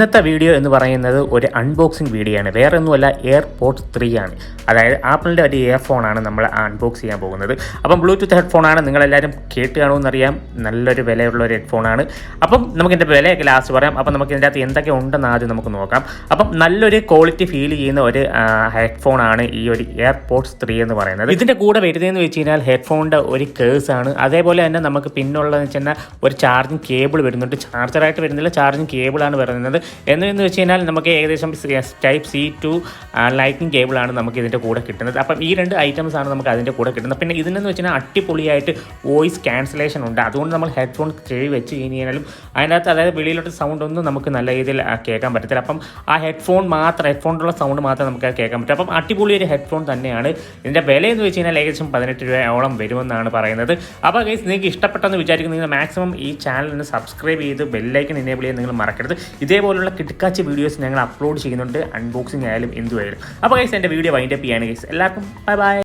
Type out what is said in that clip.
ഇന്നത്തെ വീഡിയോ എന്ന് പറയുന്നത് ഒരു അൺബോക്സിങ് വീഡിയോ ആണ്. വേറെ ഒന്നുമല്ല, എയർപോഡ്സ് 3 ആണ്. അതായത് ആപ്പിളിൻ്റെ ഒരു ഇയർഫോണാണ് നമ്മൾ അൺബോക്സ് ചെയ്യാൻ പോകുന്നത്. അപ്പം ബ്ലൂടൂത്ത് ഹെഡ്ഫോണാണ്, നിങ്ങളെല്ലാവരും കേട്ട് കാണുമെന്നറിയാം. നല്ലൊരു വിലയുള്ള ഒരു ഹെഡ്ഫോണാണ്. അപ്പം നമുക്കിതിൻ്റെ വിലയൊക്കെ ലാസ്റ്റ് പറയാം. അപ്പം നമുക്ക് ഇതിൻ്റെ അകത്ത് എന്തൊക്കെ ഉണ്ടെന്ന് ആദ്യം നമുക്ക് നോക്കാം. അപ്പം നല്ലൊരു ക്വാളിറ്റി ഫീൽ ചെയ്യുന്ന ഒരു ഹെഡ്ഫോണാണ് ഈ ഒരു എയർപോഡ്സ് 3 എന്ന് പറയുന്നത്. ഇതിൻ്റെ കൂടെ വരുന്നതെന്ന് വെച്ച് കഴിഞ്ഞാൽ ഹെഡ്ഫോണിൻ്റെ ഒരു കേസാണ്. അതേപോലെ തന്നെ നമുക്ക് പിന്നുള്ളതെന്ന് വെച്ച് കഴിഞ്ഞാൽ ഒരു ചാർജിങ് കേബിൾ വരുന്നുണ്ട്. ചാർജറായിട്ട് വരുന്നില്ല, ചാർജിങ് കേബിളാണ് വരുന്നത്. എന്ന് വെച്ച് കഴിഞ്ഞാൽ നമുക്ക് ഏകദേശം ടൈപ്പ് C to ലൈറ്റിംഗ് കേബിളാണ് നമുക്ക് ഇതിൻ്റെ കൂടെ കിട്ടുന്നത്. അപ്പം ഈ രണ്ട് ഐറ്റംസ് ആണ് നമുക്ക് അതിൻ്റെ കൂടെ കിട്ടുന്നത്. പിന്നെ ഇതിനെന്ന് വെച്ച് കഴിഞ്ഞാൽ അടിപൊളിയായിട്ട് വോയിസ് ക്യാൻസലേഷൻ ഉണ്ട്. അതുകൊണ്ട് നമ്മൾ ഹെഡ്ഫോൺ ചെവി വെച്ച് കഴിഞ്ഞാലും അതിനകത്ത് അതായത് വെളിയിലോട്ട് സൗണ്ട് ഒന്നും നമുക്ക് നല്ല രീതിയിൽ കേൾക്കാൻ പറ്റത്തില്ല. അപ്പം ആ ഹെഡ്ഫോണിലുള്ള സൗണ്ട് മാത്രം നമുക്ക് കേൾക്കാൻ പറ്റും. അപ്പം അടിപൊളി ഒരു ഹെഡ്ഫോൺ തന്നെയാണ്. ഇതിൻ്റെ വില എന്ന് വെച്ച് കഴിഞ്ഞാൽ ഏകദേശം 18 രൂപയോളം വരുമെന്നാണ് പറയുന്നത്. അപ്പോൾ ഗൈസ്, നിങ്ങൾക്ക് ഇഷ്ടപ്പെട്ടെന്ന് വിചാരിക്കുന്നു. നിങ്ങൾ മാക്സിമം ഈ ചാനലിന് സബ്സ്ക്രൈബ് ചെയ്ത് ബെല്ലൈക്കൺ എനേബിൾ ചെയ്യാൻ നിങ്ങൾ മറക്കരുത്. ഇതേപോലുള്ള കിടക്കാച്ച വീഡിയോസ് ഞങ്ങൾ അപ്ലോഡ് ചെയ്യുന്നുണ്ട്, അൺബോക്സിംഗ് ആയാലും എന്തുമായാലും. അപ്പോൾ ഗൈസ്, എൻ്റെ വീഡിയോ വൈൻഡപ്പ് ചെയ്യാണ് ഗൈസ്. എല്ലാവർക്കും ബൈ ബൈ.